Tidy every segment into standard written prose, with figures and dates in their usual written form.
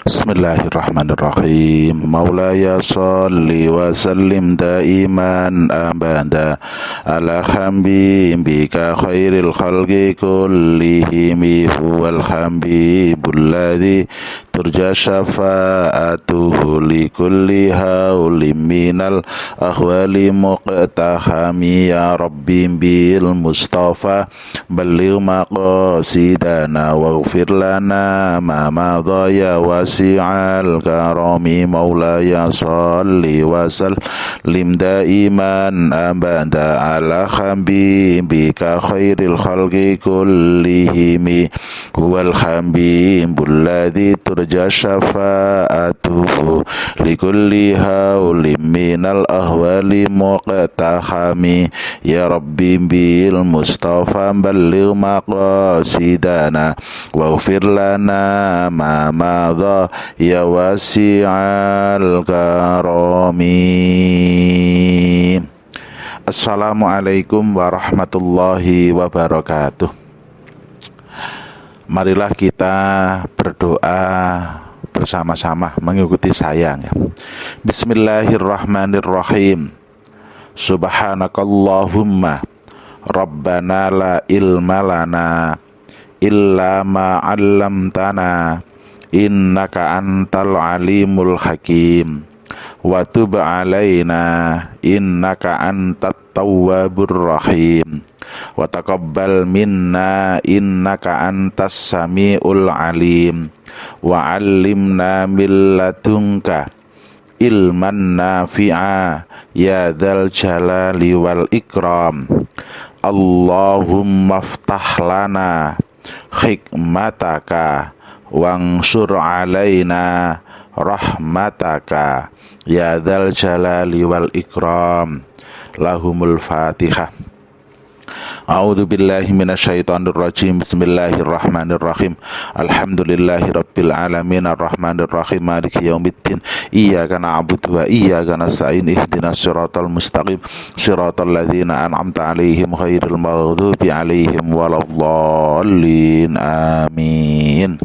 Bismillahirrahmanirrahim. Maulaya salli wa sallim daiman abada ala habibika khairil khalqi kullihim huwal habibul ladzi turja syafa'atuhu li kulli haulim minal akhwali muqtahami ya rabbi bil mustafa balligh maqasidana waghfir lana ma madha ya wasi'al karami maulaya salli wa sallim daiman abada ala habibika khairil khalqi kullihim huwal habibul ladzi turja syafa'atuhu likulli haulim minal ahwali muqtahami ya rabbi bil mustafa balligh maqasidana waghfir lana ma madha ya wasi'al karami. Assalamualaikum warahmatullahi wabarakatuh. Marilah kita berdoa bersama-sama mengikuti saya ya. Bismillahirrahmanirrahim. Subhanakallahumma Rabbana la ilma lana illa ma 'allamtana innaka antal alimul hakim wa tub 'alaina innaka antat tawwabur rahim wa taqabbal minna innaka antas samiul alim wa 'allimna min ladunka ilman nafi'a ya dzal jalali wal ikram. Allahumma ftah lana hikmataka wangsur alaina rahmataka ya dzal jalali wal ikram. Lahumul Fatihah. A'udzu billahi minasyaitonir rajim. Bismillahirrahmanirrahim. Alhamdulillahi rabbil alamin arrahmanir rahim maliki yaumiddin. Iyyaka na'budu wa iyyaka nasta'in ihdinas siratal mustaqim siratal ladzina an'amta 'alaihim ghairil maghdubi 'alaihim waladdallin. Amin.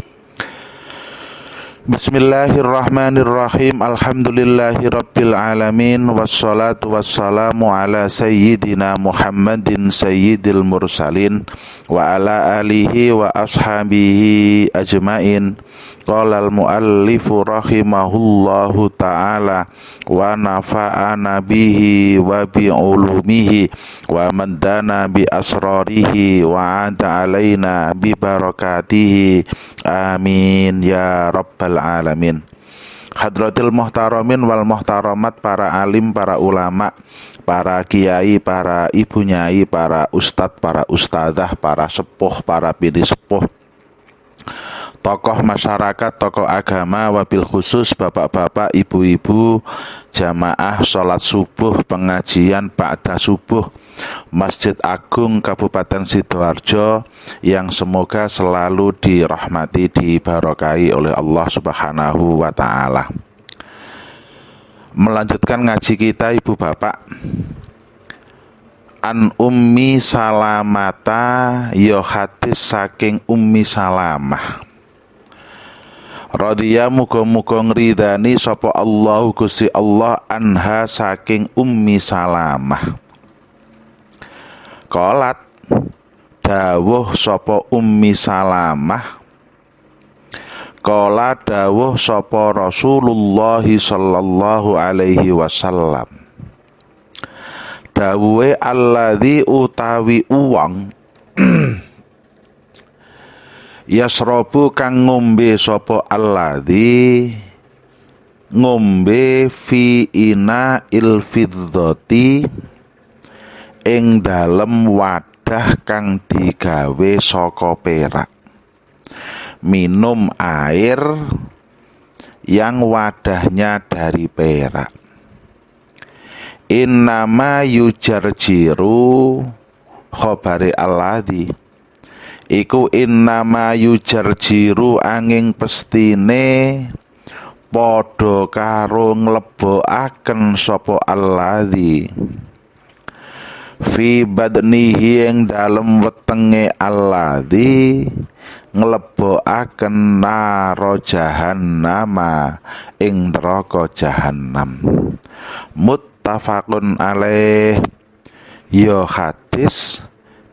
Bismillahirrahmanirrahim. Alhamdulillahi rabbil alamin. Wassalatu wassalamu ala sayyidina Muhammadin sayyidil mursalin wa ala alihi wa ashabihi ajmain. Qala al-muallifu rahimahullahu ta'ala wa nafa'ana bihi wa bi'ulumihi wa maddana bi asrarihi wa ada alaina bi barakatihi. Amin ya rabbal alamin. Hadratil muhtaramin wal muhtaramat, para alim, para ulama, para kiai, para ibu nyai, para ustadz, para ustadzah, para sepuh, para bini sepuh, tokoh masyarakat, tokoh agama, wabil khusus bapak-bapak, ibu-ibu, jamaah sholat subuh, pengajian ba'da subuh Masjid Agung Kabupaten Sidoarjo yang semoga selalu dirahmati, diberkahi oleh Allah Subhanahu wa ta'ala. Melanjutkan ngaji kita ibu bapak. An Ummi Salamata, yo hadis saking Ummi Salamah. Radhiya muga-muga ngridani sapa Allah Gusti Allah anha saking Ummi Salamah. Qalat dawuh sapa Ummi Salamah, qala dawuh sapa Rasulullah sallallahu alaihi wasallam, dawuhe alladzi utawi uwang yasrobu kang ngombe sapa alladzi ngombe fi ina il fiddati ing dalem wadah kang digawe saka perak. Minum air yang wadahnya dari perak. Innama yujarjiru khobari alladzi iku innama yujarjiru angin pestine padha karo nglebokaken sapa alladzi fi badnihi ing dalem wetenge alladzi nglebokaken naro jahannama ing neraka jahanam. Muttafaqun alaih. Ya hadis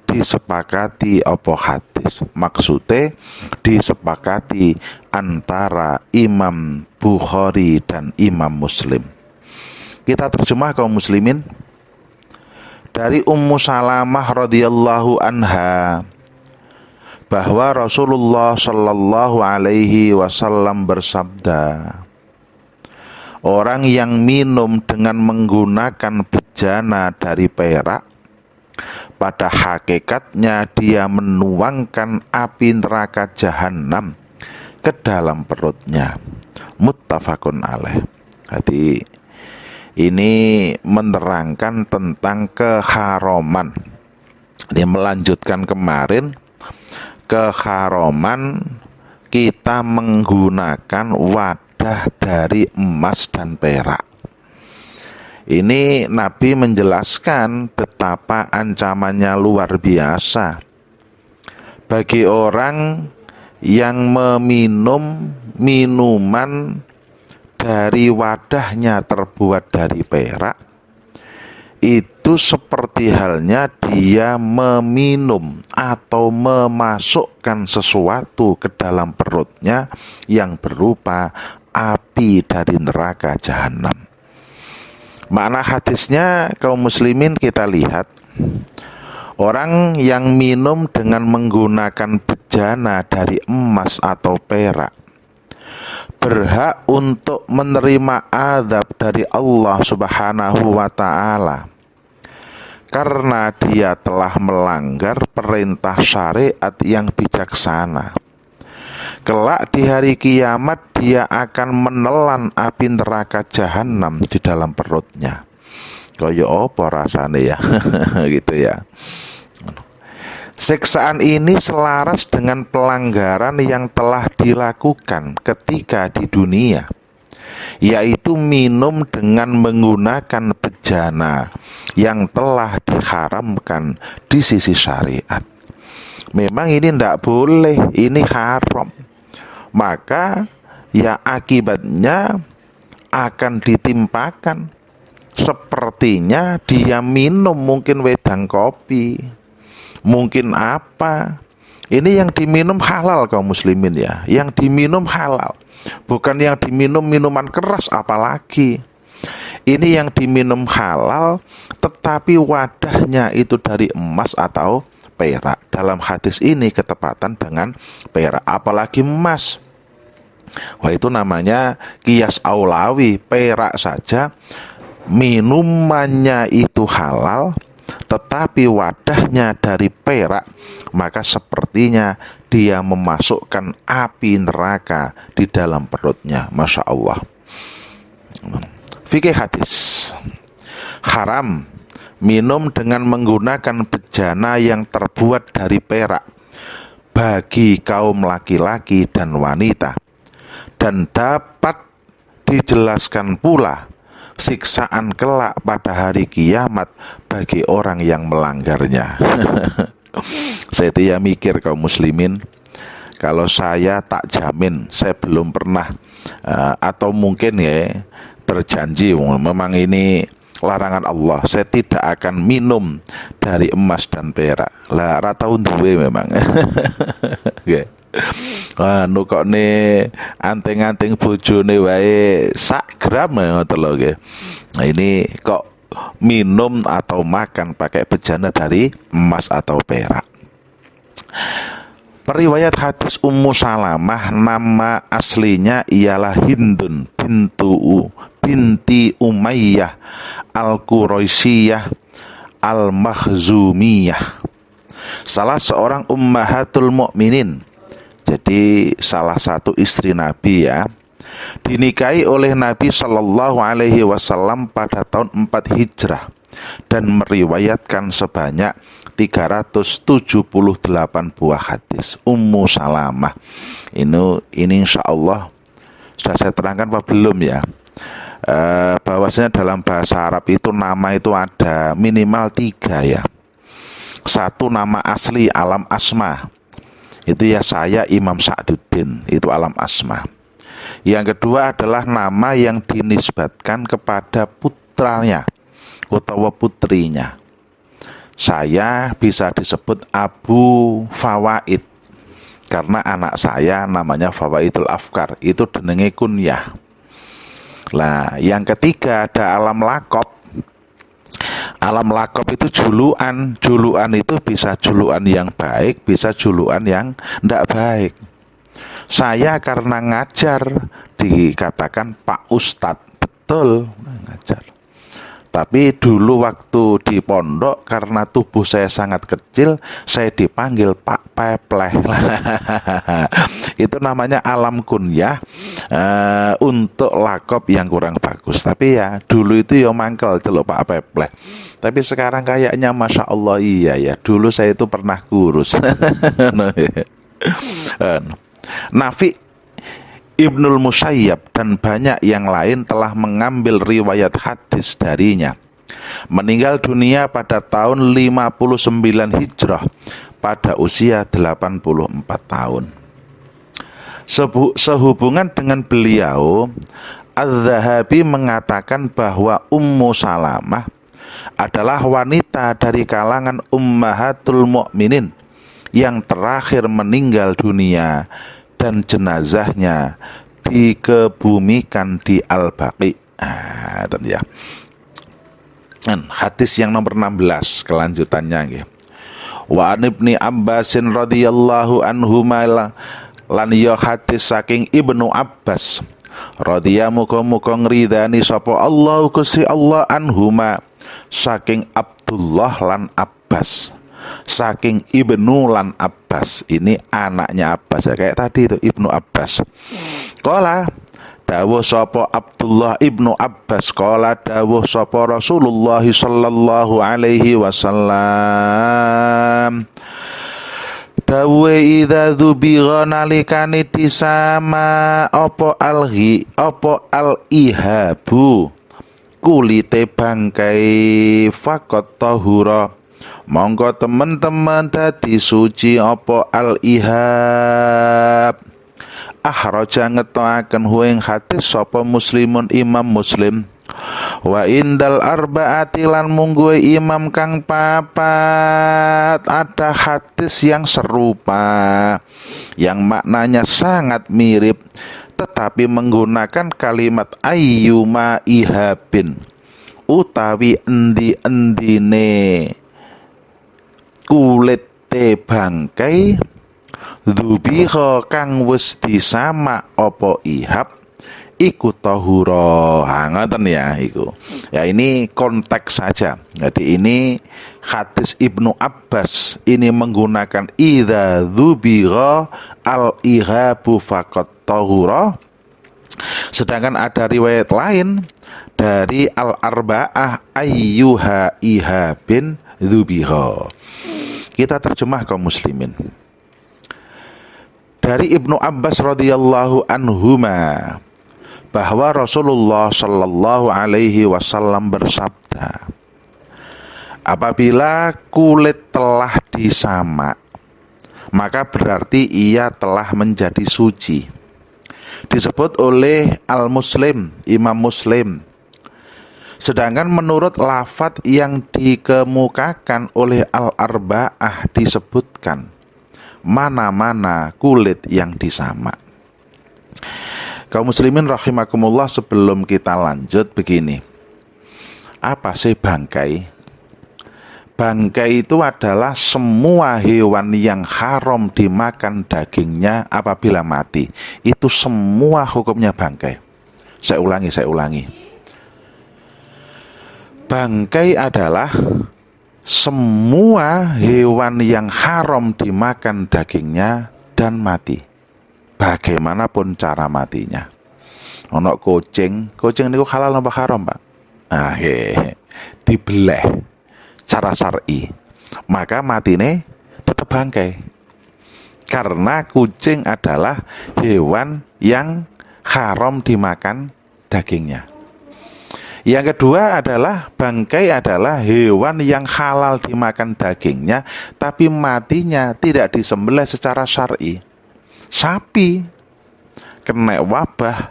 disepakati apa hadis, maksudnya disepakati antara Imam Bukhari dan Imam Muslim. Kita terjemah kaum muslimin. Dari Ummu Salamah radhiyallahu anha bahwa Rasulullah sallallahu alaihi wasallam bersabda, orang yang minum dengan menggunakan bejana dari perak, pada hakikatnya dia menuangkan api neraka jahanam ke dalam perutnya. Muttafaqun alaih. Jadi ini menerangkan tentang keharaman. Dia melanjutkan kemarin keharaman kita menggunakan wadah dari emas dan perak. Ini Nabi menjelaskan betapa ancamannya luar biasa bagi orang yang meminum minuman dari wadahnya terbuat dari perak. Itu seperti halnya dia meminum atau memasukkan sesuatu ke dalam perutnya yang berupa api dari neraka jahanam. Makna hadisnya kaum muslimin kita lihat, orang yang minum dengan menggunakan bejana dari emas atau perak berhak untuk menerima azab dari Allah Subhanahu wa ta'ala karena dia telah melanggar perintah syariat yang bijaksana. Kelak di hari kiamat dia akan menelan api neraka jahanam di dalam perutnya. Kaya apa rasanya ya? Gitu ya. Siksaan ini selaras dengan pelanggaran yang telah dilakukan ketika di dunia, yaitu minum dengan menggunakan bejana yang telah diharamkan di sisi syariat. Memang ini tidak boleh, ini haram. Maka ya akibatnya akan ditimpakan. Sepertinya dia minum mungkin wedang kopi, mungkin apa. Ini yang diminum halal kaum muslimin ya. Yang diminum halal, bukan yang diminum minuman keras apalagi. Ini yang diminum halal, tetapi wadahnya itu dari emas atau perak. Dalam hadis ini ketepatan dengan perak, apalagi emas. Wah, itu namanya qiyas aulawi. Perak saja minumannya itu halal, tetapi wadahnya dari perak, maka sepertinya dia memasukkan api neraka di dalam perutnya. Masya Allah. Fikih hadis, haram minum dengan menggunakan bejana yang terbuat dari perak bagi kaum laki-laki dan wanita, dan dapat dijelaskan pula siksaan kelak pada hari kiamat bagi orang yang melanggarnya. Saya itu ya mikir kaum muslimin, kalau saya tak jamin, saya belum pernah atau mungkin ya berjanji memang ini larangan Allah, saya tidak akan minum dari emas dan perak. Lah ra tau duwe memang. Nggih. Anu kok ne anting-anting bojone wae sak gram ngoten lho nggih. Nah ini kok minum atau makan pakai bejana dari emas atau perak. Periwayat hadis Ummu Salamah, nama aslinya ialah Hindun binti Umayyah Al-Quraisyah Al-Makhzumiyah, salah seorang ummahatul mukminin. Jadi salah satu istri Nabi ya, dinikahi oleh Nabi Shallallahu Alaihi Wasallam pada tahun 4 Hijrah dan meriwayatkan sebanyak 378 buah hadis. Ummu Salamah ini insya Allah sudah saya terangkan apa belum ya, bahwasanya dalam bahasa Arab itu nama itu ada minimal 3 ya. Satu nama asli alam asma, Itu ya saya Imam Sa'duddin, itu alam asma. Yang kedua adalah nama yang dinisbatkan kepada putranya utawa putrinya. Saya bisa disebut Abu Fawaid karena anak saya namanya Fawaidul Afkar, itu jenenge kunyah. Lah, yang ketiga ada alam lakob. Alam lakob itu julukan. Julukan itu bisa julukan yang baik, bisa julukan yang tidak baik. Saya karena ngajar dikatakan Pak Ustadz. Betul, ngajar. Tapi dulu waktu di pondok karena tubuh saya sangat kecil, saya dipanggil Pak Pepleh. Itu namanya alam kunyah untuk lakob yang kurang bagus. Tapi ya dulu itu ya mangkel celuk Pak Pepleh. Tapi sekarang kayaknya Masya Allah iya ya. Dulu saya itu pernah kurus. Nafi Ibnul Musayyab dan banyak yang lain telah mengambil riwayat hadis darinya. Meninggal dunia pada tahun 59 Hijrah pada usia 84 tahun. Sehubungan dengan beliau, Az-Zahabi mengatakan bahwa Ummu Salamah adalah wanita dari kalangan Ummahatul Mukminin yang terakhir meninggal dunia dan jenazahnya dikebumikan di Al-Baqi. Ya. Hadis yang nomor 16 kelanjutannya nggih. Wa Ibnu Abbasin radhiyallahu anhuma lan ya hadis saking Ibnu Abbas radhiyallahu muga-muga ngridani sapa Allah Gusti Allah anhuma saking Abdullah lan Abbas. Saking Ibnu lan Abbas, ini anaknya Abbas ya, kayak tadi itu Ibnu Abbas. Qala dawuh sapa Abdullah Ibnu Abbas, qala dawuh sapa Rasulullah sallallahu alaihi wasallam, dawuhe idza dzubigha nalikane disama apa al-ihabu kulite bangkai faqat tahura monggo teman-teman dadi suci apa al-ihab. Ahraja ngetoaken huing hadis sapa Muslimun Imam Muslim. Wa indal arba'ati lan mungguhe imam kang papat ada hadis yang serupa yang maknanya sangat mirip tetapi menggunakan kalimat ayyuma ihabin utawi endi-endine kulit bangkai dzubiha kang wis disama apa ihab iku tahura. Ngoten ya iku. Ya ini konteks saja. Jadi ini hadis Ibnu Abbas ini menggunakan idza dzubiha al ihabu faqat tahura. Sedangkan ada riwayat lain dari al-arba'ah ayyuha ihabin dzubiha. Kita terjemah kaum muslimin. Dari Ibnu Abbas radhiyallahu anhuma bahwa Rasulullah sallallahu alaihi wasallam bersabda, apabila kulit telah disamak, maka berarti ia telah menjadi suci. Disebut oleh Al-Muslim, Imam Muslim. Sedangkan menurut lafadz yang dikemukakan oleh Al-Arba'ah disebutkan mana-mana kulit yang disamak. Kaum muslimin rahimakumullah, sebelum kita lanjut begini. Apa sih bangkai? Bangkai itu adalah semua hewan yang haram dimakan dagingnya apabila mati. Itu semua hukumnya bangkai. Saya ulangi. Bangkai adalah semua hewan yang haram dimakan dagingnya dan mati, bagaimanapun cara matinya. Ono kucing niku halal apa haram, Pak? Dibelah cara syar'i, maka matine tetap bangkai. Karena kucing adalah hewan yang haram dimakan dagingnya. Yang kedua adalah bangkai adalah hewan yang halal dimakan dagingnya, tapi matinya tidak disembelih secara syar'i. Sapi kena wabah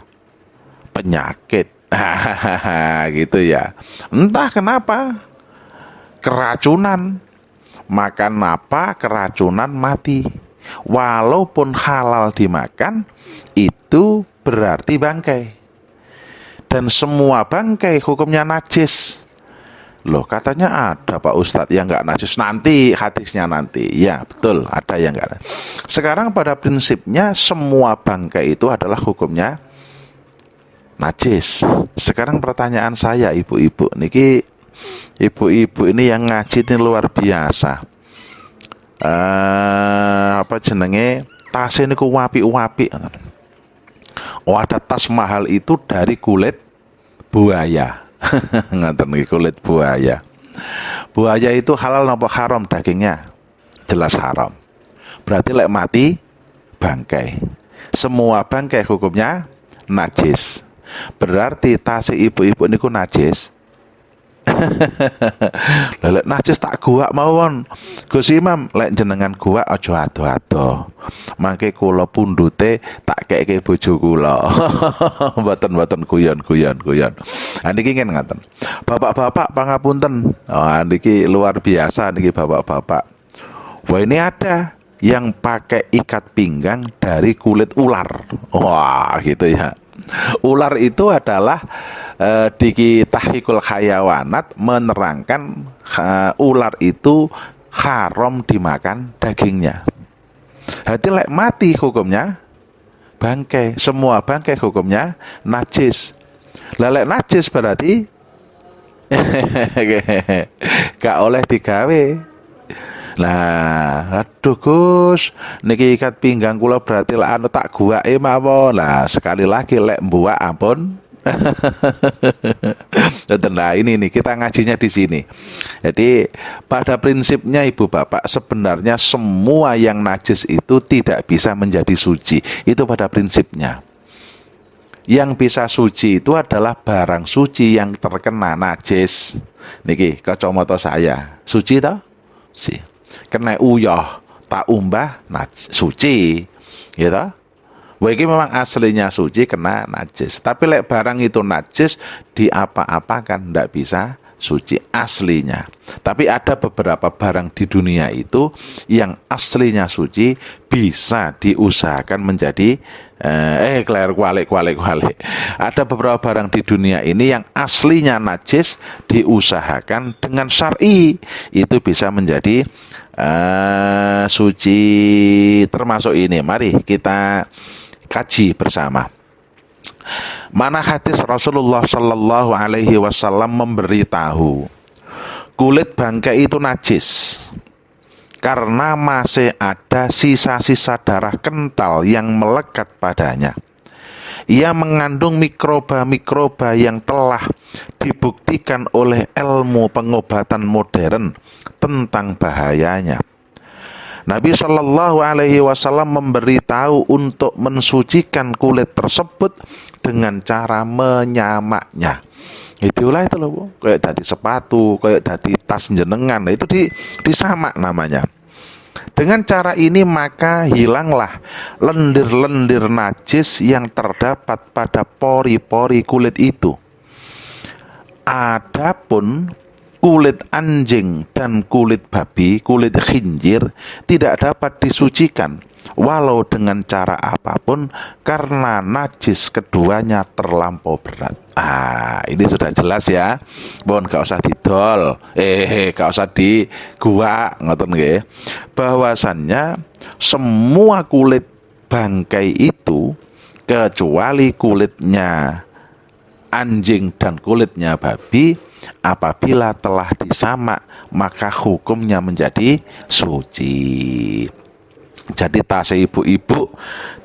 penyakit, gitu ya. Entah kenapa, keracunan, makan apa keracunan mati. Walaupun halal dimakan, itu berarti bangkai. Dan semua bangkai hukumnya najis. Loh, katanya ada Pak Ustadz yang nggak najis. Nanti hadisnya nanti. Ya betul, ada yang nggak. Sekarang pada prinsipnya semua bangkai itu adalah hukumnya najis. Sekarang pertanyaan saya, ibu-ibu niki, ibu-ibu ini yang ngaji ini luar biasa. Apa jenenge, tas ini ku wapi-wapi. Oh, ada tas mahal itu dari kulit buaya. Ngaten iki, kulit buaya. Buaya itu halal napa haram dagingnya? Jelas haram. Berarti lek mati bangkai. Semua bangkai hukumnya najis. Berarti tas ibu-ibu niku najis. Lek najis tak gua mawon. Gus Imam, lek jenengan gua aja ado-ado. Mangke kula pundute tak keke bojo kula. Mboten guyon. Ha niki ngen ngaten. Bapak-bapak pangapunten. Oh, niki luar biasa niki bapak-bapak. Wah, ini ada yang pakai ikat pinggang dari kulit ular. Wah, gitu ya. Ular itu adalah di Tahqiqul Hayawanat menerangkan ular itu haram dimakan dagingnya. Hati lek mati hukumnya bangkai. Semua bangkai hukumnya najis. Lek najis berarti gak oleh digawe. Lah, aduh Gus, niki ikat pinggang kula berarti lah anu tak guake mawon. Lah, sekali lagi lek mbuak ampun. Nah, ini nih kita ngajinya di sini. Jadi pada prinsipnya ibu bapak, sebenarnya semua yang najis itu tidak bisa menjadi suci. Itu pada prinsipnya. Yang bisa suci itu adalah barang suci yang terkena najis. Niki kacamata saya, suci toh? Si. Kena uyah tak umbah suci, gitu. Wah, ini memang aslinya suci kena najis. Tapi lek barang itu najis diapa-apakan ndak bisa suci aslinya. Tapi ada beberapa barang di dunia itu yang aslinya suci bisa diusahakan menjadi kualik. Ada beberapa barang di dunia ini yang aslinya najis diusahakan dengan syar'i itu bisa menjadi suci. Termasuk ini, mari kita kaji bersama. Mana hadis Rasulullah Shallallahu Alaihi Wasallam memberitahu kulit bangkai itu najis karena masih ada sisa-sisa darah kental yang melekat padanya. Ia mengandung mikroba-mikroba yang telah dibuktikan oleh ilmu pengobatan modern tentang bahayanya. Nabi Shallallahu Alaihi Wasallam memberitahu untuk mensucikan kulit tersebut dengan cara menyamaknya. Itulah itu loh, kayak tadi sepatu, kayak tadi tas jenengan, itu disamak namanya. Dengan cara ini maka hilanglah lendir-lendir najis yang terdapat pada pori-pori kulit itu. Adapun kulit anjing dan kulit babi, kulit khinjir tidak dapat disucikan walau dengan cara apapun karena najis keduanya terlampau berat. Ini sudah jelas ya. Mohon gak usah didol, gak usah di gua ngoten nggih. Bahwasannya semua kulit bangkai itu kecuali kulitnya anjing dan kulitnya babi, apabila telah disamak maka hukumnya menjadi suci. Jadi tas ibu-ibu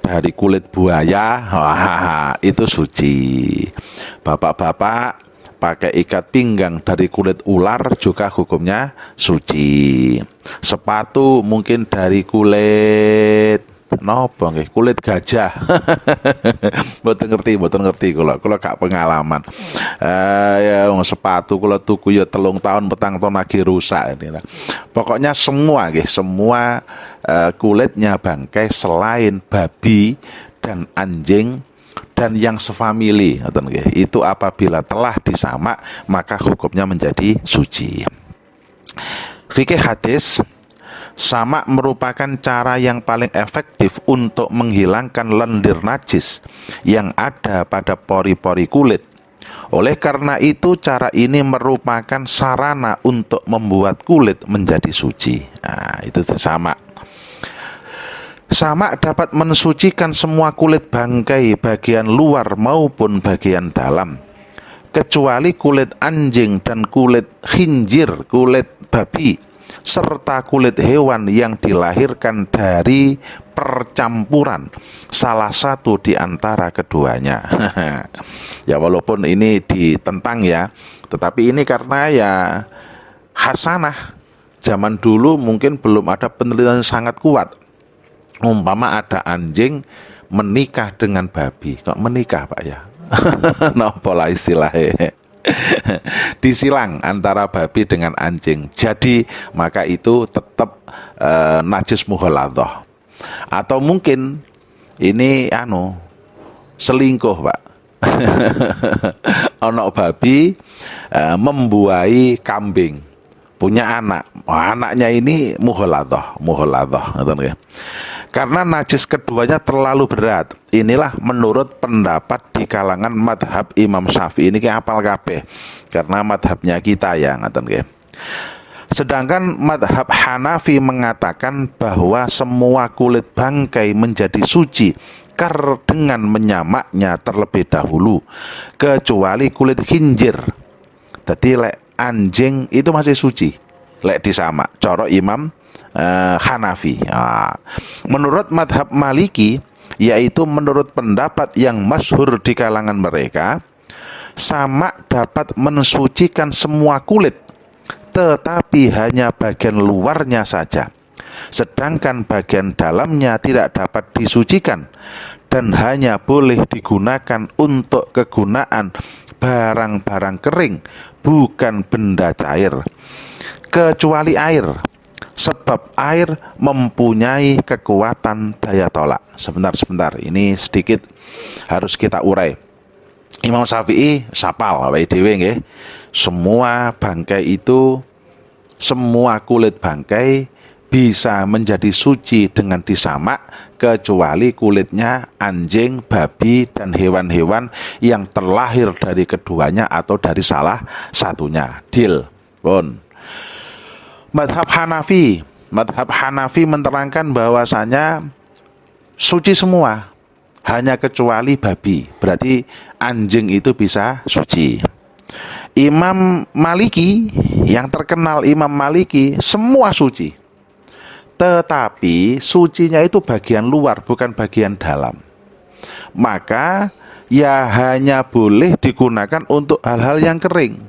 dari kulit buaya, itu suci. Bapak-bapak pakai ikat pinggang dari kulit ular juga hukumnya suci. Sepatu mungkin dari kulit nopo nggih? Kulit gajah. Mboten ngerti kula gak pengalaman. Ya sepatu kula tuku ya 3 tahun petang tahun lagi rusak ini. Pokoknya semua nggih, semua kulitnya bangkai selain babi dan anjing dan yang sefamili, itu apabila telah disamak maka hukumnya menjadi suci. Fikih hadis, samak merupakan cara yang paling efektif untuk menghilangkan lendir najis yang ada pada pori-pori kulit. Oleh karena itu, cara ini merupakan sarana untuk membuat kulit menjadi suci. Nah, itu samak. Samak dapat mensucikan semua kulit bangkai bagian luar maupun bagian dalam, kecuali kulit anjing dan kulit khinjir, kulit babi, serta kulit hewan yang dilahirkan dari percampuran salah satu di antara keduanya. Ya walaupun ini ditentang ya, tetapi ini karena ya hasanah. Zaman dulu mungkin belum ada penelitian yang sangat kuat. Umpama ada anjing menikah dengan babi, kok menikah Pak ya? Napa lah istilahnya? Disilang antara babi dengan anjing. Jadi maka itu tetap najis mughaladzah. Atau mungkin ini selingkuh Pak. Ono babi membuai kambing, punya anak. Anaknya ini mughaladzah, ya. Karena najis keduanya terlalu berat. Inilah menurut pendapat di kalangan madhab Imam Syafi'i. Ini kayak apal kabeh, karena madhabnya kita ya, Sedangkan madhab Hanafi mengatakan bahwa semua kulit bangkai menjadi suci dengan menyamaknya terlebih dahulu, kecuali kulit khinjir. Jadi lek anjing itu masih suci, lek disamak. Coro Imam Hanafi. Menurut madhab Maliki, yaitu menurut pendapat yang masyhur di kalangan mereka, samak dapat mensucikan semua kulit, tetapi hanya bagian luarnya saja. Sedangkan bagian dalamnya tidak dapat disucikan dan hanya boleh digunakan untuk kegunaan barang-barang kering, bukan benda cair, kecuali air. Sebab air mempunyai kekuatan daya tolak. Sebentar, ini sedikit harus kita urai. Imam Syafi'i sapal awake dhewe nggih. Semua bangkai itu, semua kulit bangkai bisa menjadi suci dengan disamak, kecuali kulitnya anjing, babi, dan hewan-hewan yang terlahir dari keduanya atau dari salah satunya. Deal, bon. Madhab Hanafi menerangkan bahwasanya suci semua, hanya kecuali babi. Berarti anjing itu bisa suci. Imam Maliki, yang terkenal Imam Maliki, semua suci. Tetapi sucinya itu bagian luar, bukan bagian dalam. Maka ya hanya boleh digunakan untuk hal-hal yang kering.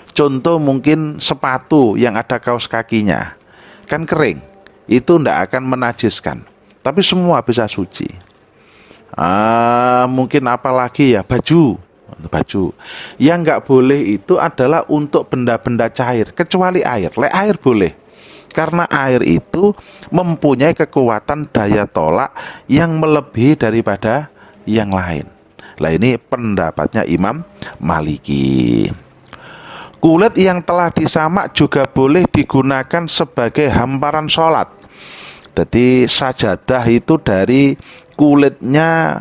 Contoh mungkin sepatu yang ada kaos kakinya, kan kering, itu tidak akan menajiskan, tapi semua bisa suci. Mungkin apalagi ya baju. Yang nggak boleh itu adalah untuk benda-benda cair, kecuali air. Air boleh, karena air itu mempunyai kekuatan daya tolak yang melebihi daripada yang lain. Ini pendapatnya Imam Maliki. Kulit yang telah disamak juga boleh digunakan sebagai hamparan sholat. Jadi sajadah itu dari kulitnya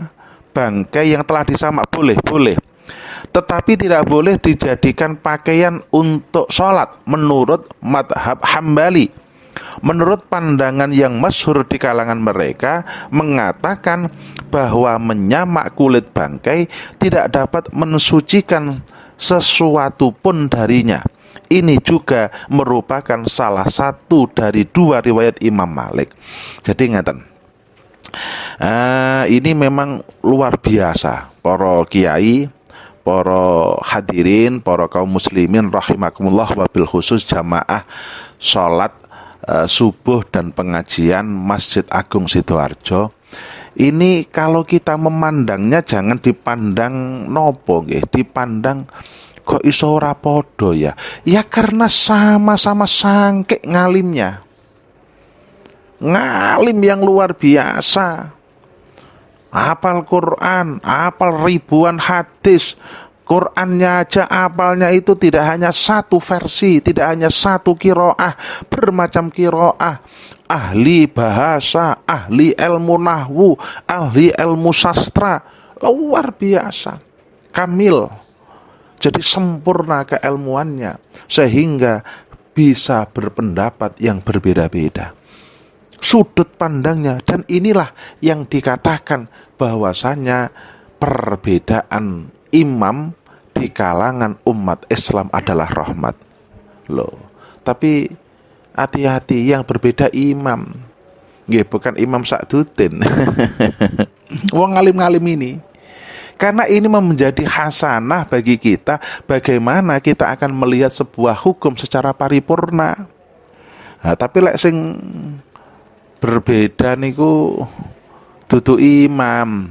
bangkai yang telah disamak boleh. Tetapi tidak boleh dijadikan pakaian untuk sholat menurut madhab Hambali. Menurut pandangan yang masyhur di kalangan mereka, mengatakan bahwa menyamak kulit bangkai tidak dapat mensucikan sesuatu pun darinya. Ini juga merupakan salah satu dari 2 riwayat Imam Malik. Jadi ngaten, ini memang luar biasa. Para kiai, para hadirin, para kaum muslimin rahimakumullah, wabil khusus jamaah sholat subuh dan pengajian Masjid Agung Sidoarjo. Ini kalau kita memandangnya jangan dipandang nopo nggih, dipandang kok iso ora podo ya. Ya karena sama-sama sangke ngalimnya. Ngalim yang luar biasa. Hafal Quran, hafal ribuan hadis. Qurannya aja apalnya itu tidak hanya satu versi, tidak hanya satu kiroah, bermacam kiroah. Ahli bahasa, ahli ilmu nahwu, ahli ilmu sastra, luar biasa, kamil. Jadi sempurna keilmuannya sehingga bisa berpendapat yang berbeda-beda sudut pandangnya, dan inilah yang dikatakan bahwasanya perbedaan imam di kalangan umat Islam adalah rahmat. Loh, tapi hati-hati, yang berbeda imam. Nggih, bukan Imam Sa'duddin. Wong ngalim-ngalim ini. Karena ini menjadi hasanah bagi kita bagaimana kita akan melihat sebuah hukum secara paripurna. Nah, tapi lek sing berbeda niku dudu imam.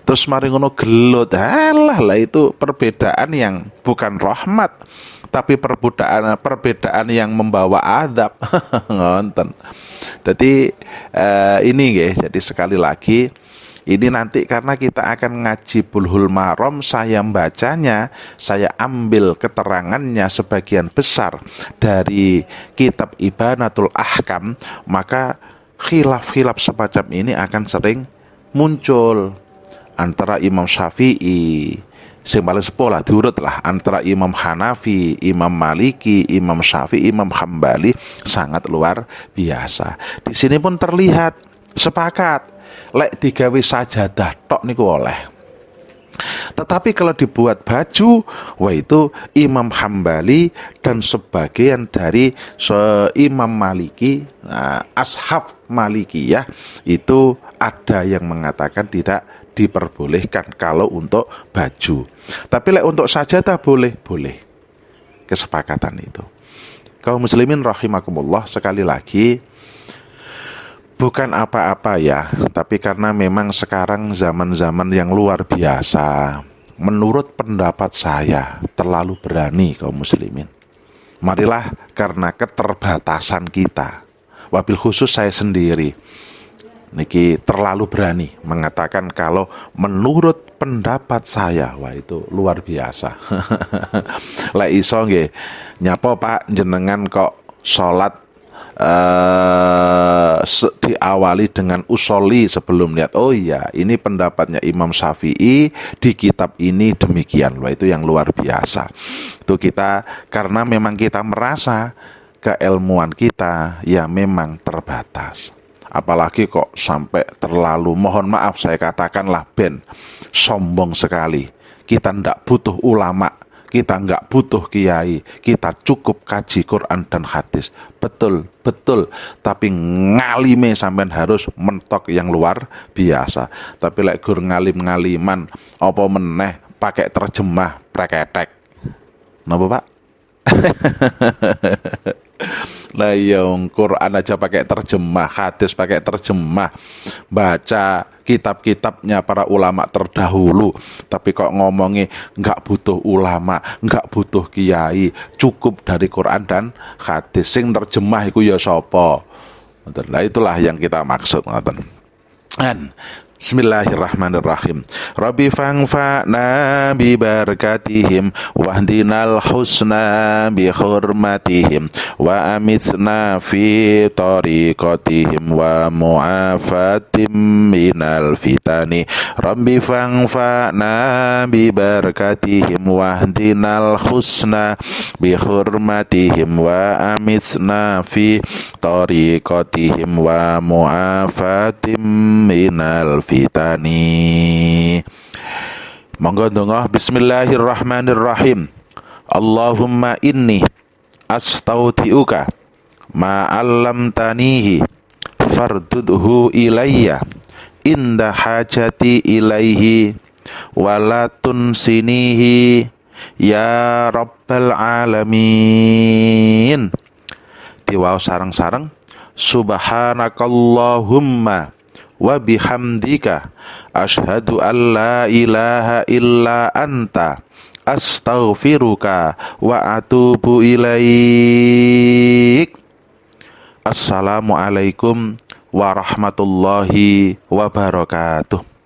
Terus mari ngono gelut. Halah lah, itu perbedaan yang bukan rahmat, tapi perbedaan yang membawa adab. Ngonten. Jadi ini guys, jadi sekali lagi ini nanti karena kita akan ngaji Bulughul Maram, saya membacanya, saya ambil keterangannya sebagian besar dari kitab Ibanatul Ahkam, maka khilaf-khilaf semacam ini akan sering muncul antara Imam Syafi'i, sing paling sepolah diurut lah, antara Imam Hanafi, Imam Maliki, Imam Syafi'i, Imam Hambali, sangat luar biasa. Di sini pun terlihat sepakat lek digawe sajadah tok niku oleh. Tetapi kalau dibuat baju, wah itu Imam Hambali dan sebagian dari Imam Maliki, ashab Maliki ya, itu ada yang mengatakan tidak diperbolehkan kalau untuk baju. Tapi lek untuk sajadah boleh. Kesepakatan itu. Kaum muslimin rahimakumullah, sekali lagi bukan apa-apa ya, tapi karena memang sekarang zaman-zaman yang luar biasa. Menurut pendapat saya terlalu berani kaum muslimin. Marilah karena keterbatasan kita, wabil khusus saya sendiri, niki terlalu berani mengatakan kalau menurut pendapat saya, wah itu luar biasa. Lek iso nggih, nyapa Pak jenengan kok salat diawali dengan usolli sebelum lihat. Oh iya, ini pendapatnya Imam Syafi'i di kitab ini demikian. Wah itu yang luar biasa. Itu kita karena memang kita merasa keilmuan kita ya memang terbatas. Apalagi kok sampai terlalu, mohon maaf saya katakanlah ben sombong sekali. Kita ndak butuh ulama, kita nggak butuh kiai, kita cukup kaji Quran dan hadis. Betul, tapi ngalime sampean harus mentok yang luar biasa. Tapi lek gur ngalim-ngaliman apa meneh pakai terjemah preketek. Napa Pak? Lah ya, Quran aja pakai terjemah, hadis pakai terjemah, baca kitab-kitabnya para ulama terdahulu, tapi kok ngomongi nggak butuh ulama, nggak butuh kiai, cukup dari Quran dan hadis. Sing terjemah iku ya sapa? Nah itulah yang kita maksud. Bismillahirrahmanirrahim. Rabbi fangfa'na bi barakatihim wahdinal husna bi hurmatihim wa amitna fi tariqatihim wa mu'afatim minal fitani. Rabbi fangfa'na bi barakatihim wahdinal husna bi hurmatihim wa amitna fi tariqatihim wa mu'afatim minal fitani. Monggo ndonga. Bismillahirrahmanirrahim. Allahumma inni astautiuka ma 'allamtanihi fardudhu ilayya inda hajati ilaihi walatun sinihi ya rabbal alamin. Diwaos sareng-sareng. Subhanakallahumma wa bihamdika asyhadu an la ilaha illa anta astaghfiruka wa atubu ilaik. Assalamualaikum warahmatullahi wabarakatuh.